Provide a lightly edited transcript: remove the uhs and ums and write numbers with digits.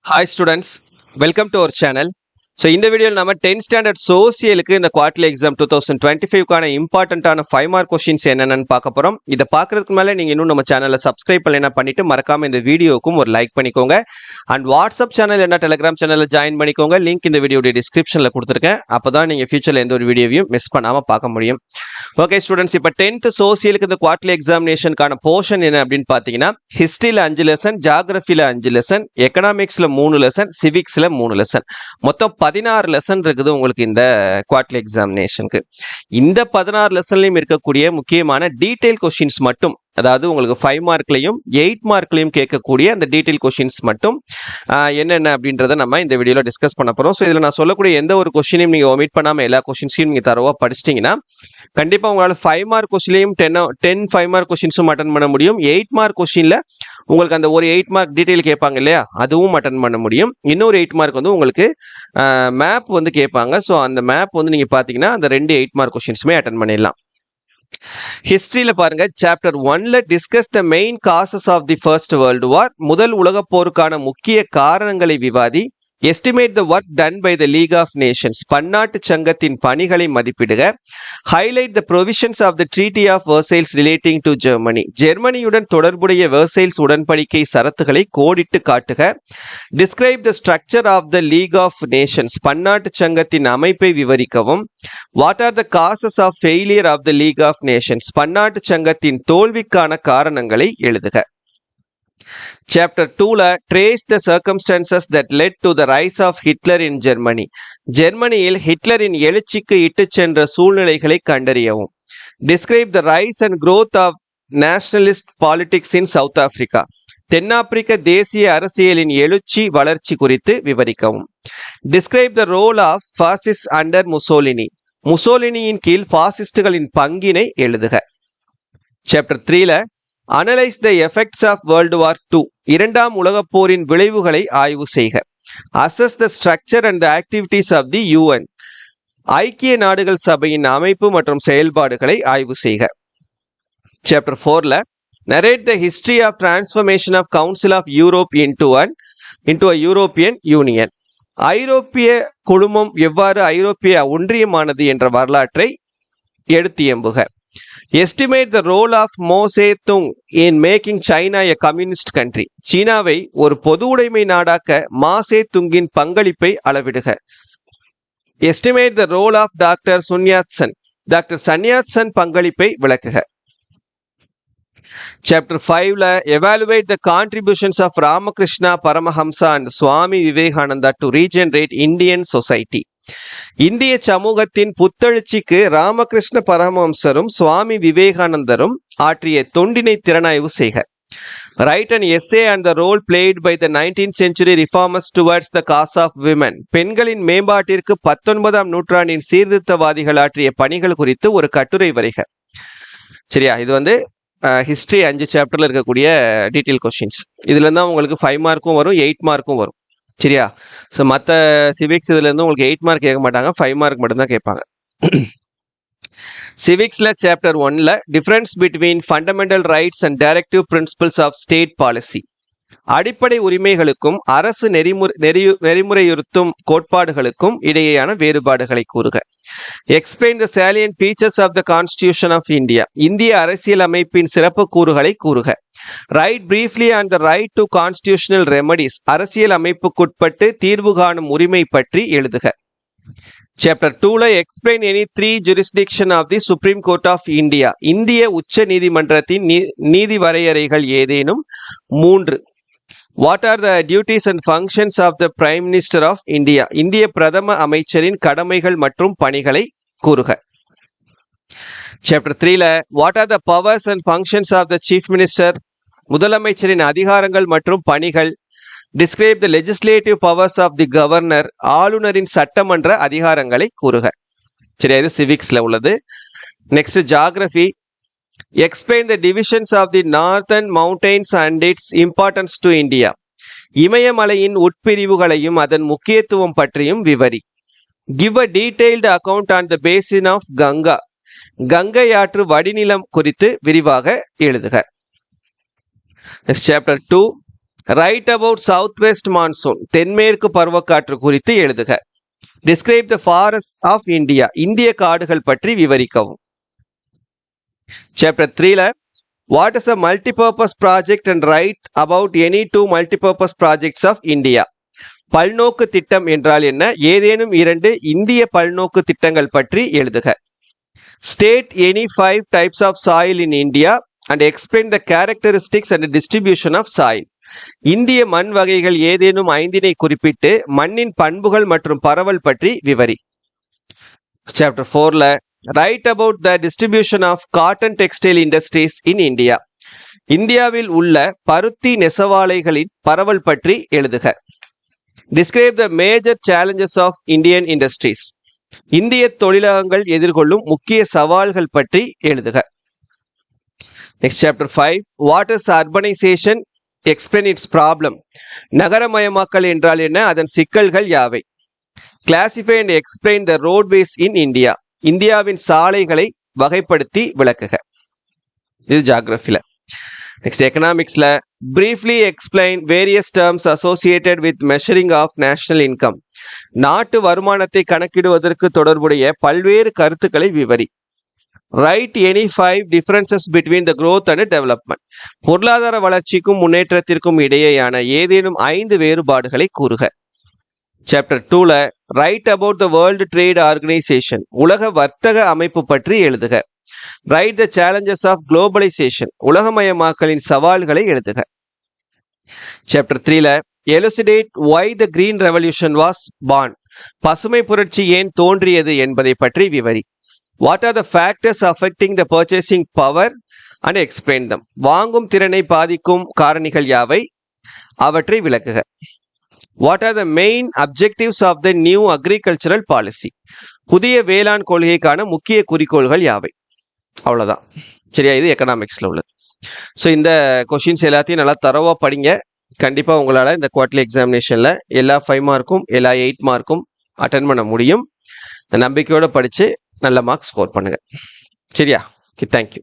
Hi students, welcome to our channel. So இந்த வீடியோவில் நம்ம 10th ஸ்டாண்டர்ட் சோசியலுக்கு இந்த குவார்டர்லி எக்ஸாம் 2025க்கான இம்பார்ட்டண்ட்டான 5 மார்க் கொஸ்டின்ஸ் என்னென்னு பார்க்க போகிறோம். இதை பார்க்கறதுக்கு மேலே நீங்கள் இன்னும் நம்ம சேனலை சப்ஸ்கிரைப் பண்ணலைன்னா பண்ணிட்டு மறக்காம இந்த வீடியோக்கும் ஒரு லைக் பண்ணிக்கோங்க. அண்ட் வாட்ஸ்அப் சேனல் என்ன டெலிகிராம் சேனலில் ஜாயின் பண்ணிக்கோங்க. லிங்க் இந்த வீடியோடைய டிஸ்கிரிப்ஷனில் கொடுத்துருக்கேன். அப்போ தான் நீங்கள் ஃபியூச்சரில் எந்த ஒரு வீடியோவையும் மிஸ் பண்ணாமல் பார்க்க முடியும். ஓகே ஸ்டூடெண்ட்ஸ், இப்போ 10th சோசியலுக்கு இந்த குவார்டர்லி எக்ஸாமினேஷனுக்கான போர்ஷன் என்ன அப்படின்னு பார்த்தீங்கன்னா, ஹிஸ்ட்ரியில் 5 லெசன், ஜாகிரஃபியில் 5 லெசன், எக்கனாமிக்ஸில் 3 லெசன், சிவிக்ஸில் 3 லெசன், மொத்தம் 16 லெசன் இருக்குது உங்களுக்கு இந்த குவார்டர்லி எக்ஸாமினேஷனுக்கு. இந்த 16 லெசன்லயும் இருக்கக்கூடிய முக்கியமான டீடைல் கொஸ்டின்ஸ் மட்டும், அதாவது உங்களுக்கு 5 மார்க்லையும் 8 மார்க்லையும் கேட்கக்கூடிய அந்த டீடைல் கொஸ்டின்ஸ் மட்டும் என்னென்ன அப்படின்றத நம்ம இந்த வீடியோல டிஸ்கஸ் பண்ண போறோம். ஸோ இதில் நான் சொல்லக்கூடிய எந்த ஒரு கொஸ்டினையும் நீங்க ஒமிட் பண்ணாம எல்லா கொஸ்டின்ஸையும் நீங்க தரவா படிச்சிட்டீங்கன்னா கண்டிப்பா உங்களால 5 மார்க் கொஸ்டின்லையும் 10 5 மார்க் கொஸ்டின்ஸும் அட்டன் பண்ண முடியும். 8 மார்க் கொஸ்டின்ல உங்களுக்கு அந்த ஒரு 8 மார்க் டீடைல் கேட்பாங்க இல்லையா, அதுவும் அட்டன் பண்ண முடியும். இன்னொரு 8 மார்க் வந்து உங்களுக்கு மேப் வந்து கேட்பாங்க. ஸோ அந்த மேப் வந்து நீங்க பாத்தீங்கன்னா அந்த 8 மார்க் கொஸ்டின்ஸுமே அட்டன் பண்ணிடலாம். ஹிஸ்டரியில பாருங்க, சாப்டர் 1ல discuss the main causes of the first world war, முதல் உலக போருக்கான முக்கிய காரணங்களை விவாதி. Estimate the work done by the league of Nations, பன்னாட்டு சங்கத்தின் பணிகளை மதிப்பிடுக. Highlight the provisions of the Treaty of Versailles relating to Germany, ஜெர்மனியுடன் தொடர்புடைய வெர்சைல்ஸ் உடன்படிக்கை சரத்துகளை கோடிட்டு காட்டுக. Describe the structure of the league of Nations, பன்னாட்டு சங்கத்தின் அமைப்பை விவரிக்கவும். What are the causes of failure of the league of Nations, பன்னாட்டு சங்கத்தின் தோல்விக்கான காரணங்களை எழுதுக. Chapter 2ல trace the circumstances that led to the rise of Hitler in Germany, ஜெர்மனியில் ஹிட்லரின் எழுச்சிக்கு இட்டுச் சென்ற சூழ்நிலைகளை கண்டறியவும். Describe the rise and growth of nationalist politics in South Africa, தென்னாப்பிரிக்க தேசிய அரசியலின் எழுச்சி வளர்ச்சி குறித்து விவரிக்கவும். Describe the role of fascists under Mussolini, முசோலினியின் கீழ் பாசிஸ்டுகளின் பங்கினை எழுதுக. Chapter 3ல analyse the effects of world war 2, இரண்டாம் உலகப் போரின் விளைவுகளை ஆய்வு செய்க. Assess the structure and the activities of the UN, ஐக்கிய நாடுகள் சபையின் அமைப்பு மற்றும் செயல்பாடுகளை ஆய்வு செய்க. சாப்டர் 4ல narrate the history of transformation of Council of Europe into a European Union, ஐரோப்பிய குழுமம் எவ்வாறு ஐரோப்பிய ஒன்றியமானது என்ற வரலாற்றை எடுத்து எம்புக. Estimate the role of Mao Tse Tung in making China a communist country, சீனாவை ஒரு பொது உடைமை நாடாக்க மா சே துங்கின் பங்களிப்பை அளவிடுக. Estimate the role of doctor Sun Yat sen, doctor Sun Yat sen பங்களிப்பை விளக்குக. சாப்டர் 5ல evaluate the contributions of Ramakrishna Paramahamsa and Swami Vivekananda to regenerate Indian society, இந்திய சமூகத்தின் புத்தெழுச்சிக்கு ராமகிருஷ்ண பரமஹம்சரும் சுவாமி விவேகானந்தரும் ஆற்றிய தொண்டினை திறனாய்வு செய்க. Write an essay on the role played by the 19th century reformers towards the cause of women, பெண்களின் மேம்பாட்டிற்கு 19ஆம் நூற்றாண்டின் சீர்திருத்தவாதிகள் ஆற்றிய பணிகள் குறித்து ஒரு கட்டுரை வரைக. சரியா, இது வந்து ஹிஸ்டரி 5 சாப்டர்ல இருக்கக்கூடிய டீட்டெயில் கொஸ்டின்ஸ். இதுல இருந்தா உங்களுக்கு 5 மார்க்கும் வரும், 8 மார்க்கும் வரும். சரியா, ஸோ மற்ற சிவிக்ஸ் இதுல இருந்து உங்களுக்கு 8 மார்க் கேட்க மாட்டாங்க, 5 மார்க் மட்டும்தான் கேட்பாங்க. சிவிக்ஸ்ல சாப்டர் 1ல difference between fundamental rights and directive principles of state policy, அடிப்படை உரிமைகளுக்கும் அரசு நெறிமுறையுறுத்தும் கோட்பாடுகளுக்கும் இடையேயான வேறுபாடுகளை கூறுக. Explain the salient features of the Constitution of India, இந்திய அரசியல் அமைப்பின் சிறப்பு கூறுகளை கூறுக. Write briefly on the right to constitutional remedies, அரசியல் அமைப்புக்குட்பட்டு தீர்வு காணும் உரிமை பற்றி எழுதுக. சாப்டர் 2ல explain any 3 jurisdiction of the Supreme Court of India, இந்திய உச்ச நீதிமன்றத்தின் நீதி வரையறைகள் ஏதேனும் 3. What are the duties and functions of the prime minister of India, இந்திய பிரதம அமைச்சரின் கடமைகள் மற்றும் பணிகளை கூறுக. சாப்டர் 3ல what are the powers and functions of the chief minister, முதலமைச்சரின் அதிகாரங்கள் மற்றும் பணிகள். Describe the legislative powers of the governor, ஆளுநரின் சட்டமன்ற அதிகாரங்களை கூறுக. சரியா, இது சிவிக்ஸ்ல உள்ளது. Next geography. Explain the divisions of the northern mountains and its importance to India, இமயமலையின் உட்பிரிவுகளையும் அதன் முக்கியத்துவம் பற்றியும் விவரி. Give a detailed account on the basin of Ganga, Ganga ஆற்று வடிநிலம் குறித்து விரிவாக எழுதுக. Next chapter 2, write about south west monsoon தென்மேற்கு பருவக்காற்று குறித்து எழுதுக. Describe the forest of India இந்திய காடுகள் பற்றி விவரிக்கவும். சாப்டர் 3ல what is a multipurpose project and write about any two multipurpose projects of India. பல்நோக்கு திட்டம் என்றால் என்ன? ஏதேனும் 2 இந்திய பல்நோக்கு திட்டங்கள் பற்றி எழுதுக. State any 5 types of soil in India and explain the characteristics and distribution of soil. இந்திய மண் வகைகள் ஏதேனும் 5 குறிப்பிட்டு மண்ணின் பண்புகள் மற்றும் பரவல் பற்றி விவரி. சாப்டர் 4ல write about the distribution of cotton textile industries in India. இந்தியாவில் உள்ள பருத்தி நெசவாலைகளின் பரவல் பற்றி எழுதுக. Describe the major challenges of Indian industries. இந்திய தொழிலகங்கள் எதிர்கொள்ளும் முக்கிய சவால்கள் பற்றி எழுதுக. Next chapter 5 what is urbanization explain its problem. நகரமயமாக்கல் என்றால் என்ன? அதன் சிக்கல்கள் யாவை? Classify and explain the roadways in India. இந்தியாவின் சாலைகளை வகைப்படுத்தி விளக்குக. இது ஜியோகிராஃபில. நெக்ஸ்ட் எக்கனாமிக்ஸ்ல briefly explain various terms associated with measuring of national income. நாட்டு வருமானத்தை கணக்கிடுவதற்கு தொடர்புடைய பல்வேறு கருத்துக்களை விவரி. Write any 5 differences between the growth and development. பொருளாதார வளர்ச்சிக்கும் முன்னேற்றத்திற்கும் இடையேயான ஏதேனும் 5 வேறுபாடுகளை கூறுக. சாப்டர் 2ல write about the world trade organization உலக வர்த்தக அமைப்பு பற்றி எழுதுக. Write the challenges of globalization உலகமயமாக்கலின் சவால்களை எழுதுக. சாப்டர் 3ல elucidate why the green revolution was born. பசுமை புரட்சி ஏன் தோன்றியது என்பதை பற்றி விவரி. What are the factors affecting the purchasing power and explain them. வாங்கும் திறனை பாதிக்கும் காரணிகள் யாவை? அவற்றை விளக்குக. What are the main objectives of the new agricultural policy. புதிய வேளாண் கொள்கைக்கான முக்கிய குறிக்கோள்கள் யாவை? அவ்வளோதான். சரியா? இது எக்கனாமிக்ஸில் உள்ளது. ஸோ இந்த கொஷின்ஸ் எல்லாத்தையும் நல்லா தரவாக படிங்க. கண்டிப்பாக உங்களால் இந்த குவார்டர்லி எக்ஸாமினேஷனில் எல்லா 5 மார்க்கும் எல்லா 8 மார்க்கும் அட்டன் பண்ண முடியும். நம்பிக்கையோடு படித்து நல்ல மார்க்ஸ் ஸ்கோர் பண்ணுங்கள். சரியா? Okay, thank you.